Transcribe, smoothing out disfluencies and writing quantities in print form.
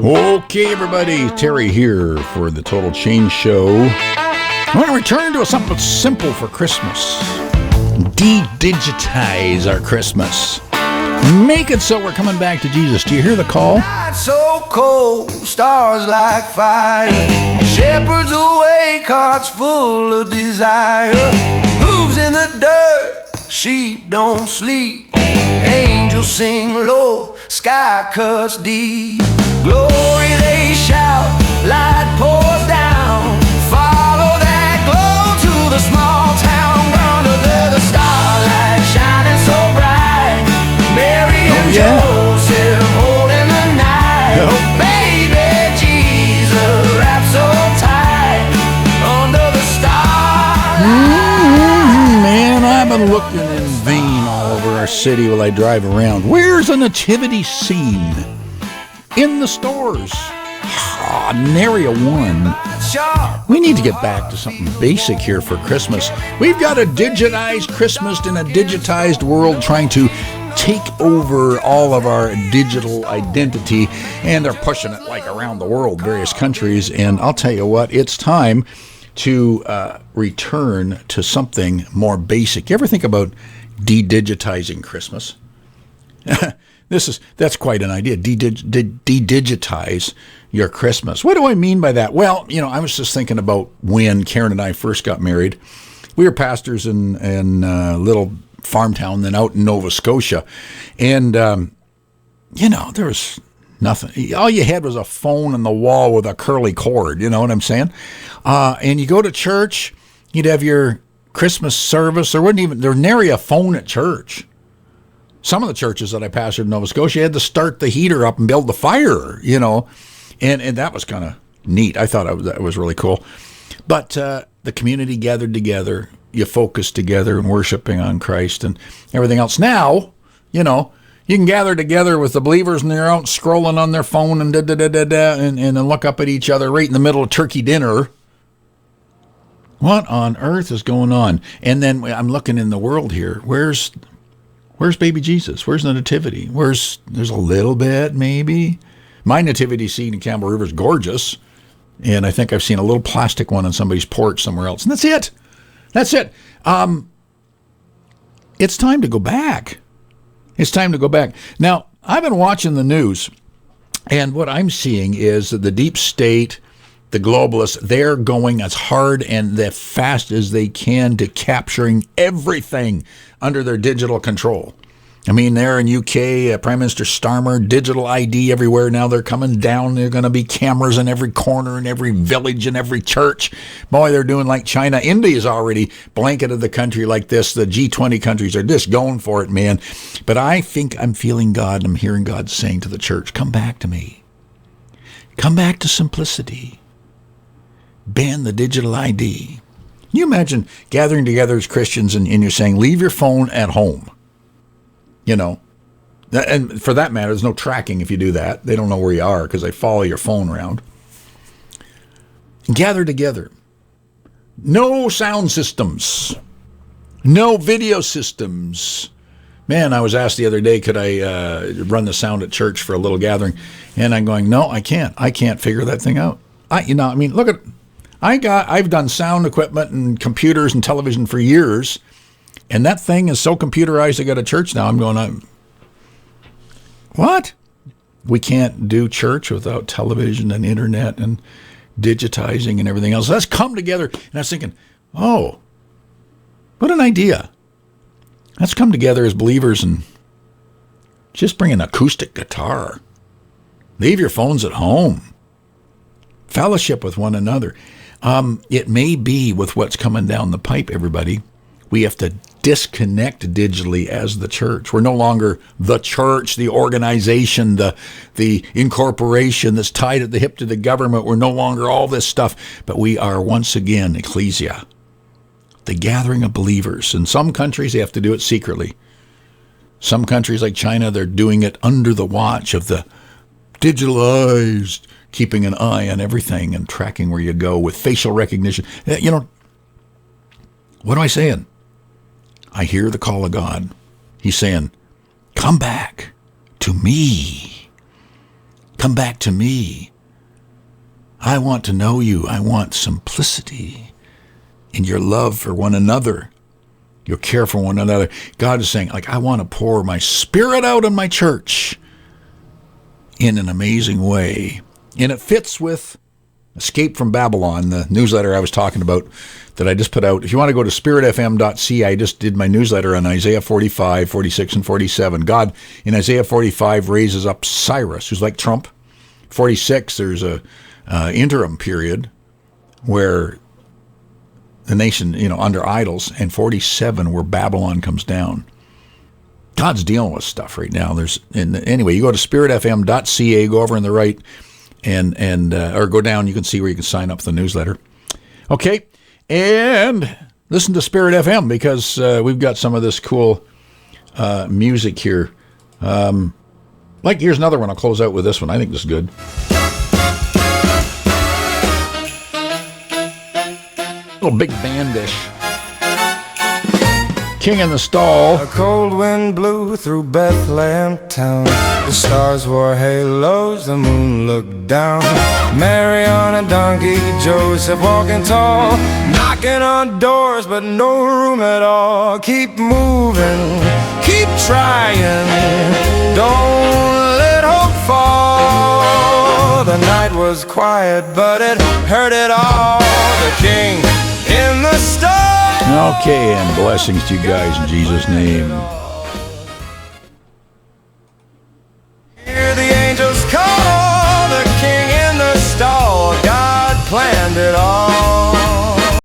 Okay, everybody, Terry here for the Total Change Show. I want to return to something simple for Christmas. De-digitize our Christmas. Make it so we're coming back to Jesus. Do you hear the call? Night so cold, stars like fire. Shepherds away, carts full of desire. Hooves in the dirt, sheep don't sleep. Angels sing low, sky cuts deep. Glory they shout, light pours down. Follow that glow to the small town. Under the starlight shining so bright. Mary and Joseph holding the night. Baby Jesus wrapped so tight under the stars. Man, I've been looking in vain all over our city while I drive around. Where's a nativity scene? In the stores. Nary a one. We need to get back to something basic here for Christmas. We've got a digitized Christmas in a digitized world trying to take over all of our digital identity, and they're pushing it like around the world, various countries. And I'll tell you what, it's time to return to something more basic. You ever think about de-digitizing Christmas? That's quite an idea. De-digitize your Christmas. What do I mean by that? Well, I was just thinking about when Karen and I first got married. We were pastors in a little farm town then out in Nova Scotia. And, there was nothing. All you had was a phone on the wall with a curly cord. You know what I'm saying? And you go to church, you'd have your Christmas service. There was nary a phone at church. Some of the churches that I pastored in Nova Scotia had to start the heater up and build the fire, and that was kind of neat. I thought that was really cool. But the community gathered together, you focused together and worshiping on Christ and everything else. Now, you can gather together with the believers and they're out scrolling on their phone and and look up at each other right in the middle of turkey dinner. What on earth is going on? And then I'm looking in the world here. Where's baby Jesus? Where's the nativity? There's a little bit, maybe. My nativity scene in Campbell River is gorgeous, and I think I've seen a little plastic one on somebody's porch somewhere else, and that's it. That's it. It's time to go back. It's time to go back. Now, I've been watching the news, and what I'm seeing is that the deep state, the globalists, they're going as hard and as fast as they can to capturing everything under their digital control. I mean, there in UK, Prime Minister Starmer, digital ID everywhere. Now they're coming down. There are going to be cameras in every corner, in every village, in every church. Boy, they're doing like China. India's already blanketed the country like this. The G20 countries are just going for it, man. But I think I'm feeling God, and I'm hearing God saying to the church, come back to me. Come back to simplicity. Ban the digital ID. Can you imagine gathering together as Christians and you're saying, leave your phone at home? And for that matter, there's no tracking if you do that. They don't know where you are because they follow your phone around. Gather together. No sound systems. No video systems. Man, I was asked the other day, could I run the sound at church for a little gathering? And I'm going, no, I can't. I can't figure that thing out. Look at... I've done sound equipment and computers and television for years, and that thing is so computerized I got a church now. I'm going, what? We can't do church without television and internet and digitizing and everything else. Let's come together. And I was thinking, oh, what an idea. Let's come together as believers and just bring an acoustic guitar. Leave your phones at home. Fellowship with one another. It may be with what's coming down the pipe, everybody. We have to disconnect digitally as the church. We're no longer the church, the organization, the incorporation that's tied at the hip to the government. We're no longer all this stuff, but we are once again ecclesia, the gathering of believers. In some countries, they have to do it secretly. Some countries like China, they're doing it under the watch of the digitalized, keeping an eye on everything and tracking where you go with facial recognition. What am I saying? I hear the call of God. He's saying, come back to me. Come back to me. I want to know you. I want simplicity in your love for one another, your care for one another. God is saying, like, I want to pour my Spirit out on my church in an amazing way. And it fits with Escape from Babylon, the newsletter I was talking about that I just put out. If you want to go to spiritfm.ca, I just did my newsletter on Isaiah 45, 46, and 47. God, in Isaiah 45, raises up Cyrus, who's like Trump. 46, there's a interim period where the nation, under idols, and 47, where Babylon comes down. God's dealing with stuff right now. Anyway, you go to spiritfm.ca, go over on the right, and or go down. You can see where you can sign up for the newsletter. Okay, and listen to Spirit FM, because we've got some of this cool music here. Here's another one. I'll close out with this one. I think this is good. A little big bandish. King in the Stall. A cold wind blew through Bethlehem town. The stars wore halos, the moon looked down. Mary on a donkey, Joseph walking tall, knocking on doors but no room at all. Keep moving, keep trying, don't let hope fall. The night was quiet but it heard it all. The king in the stall. Okay, and blessings to you guys in Jesus' name.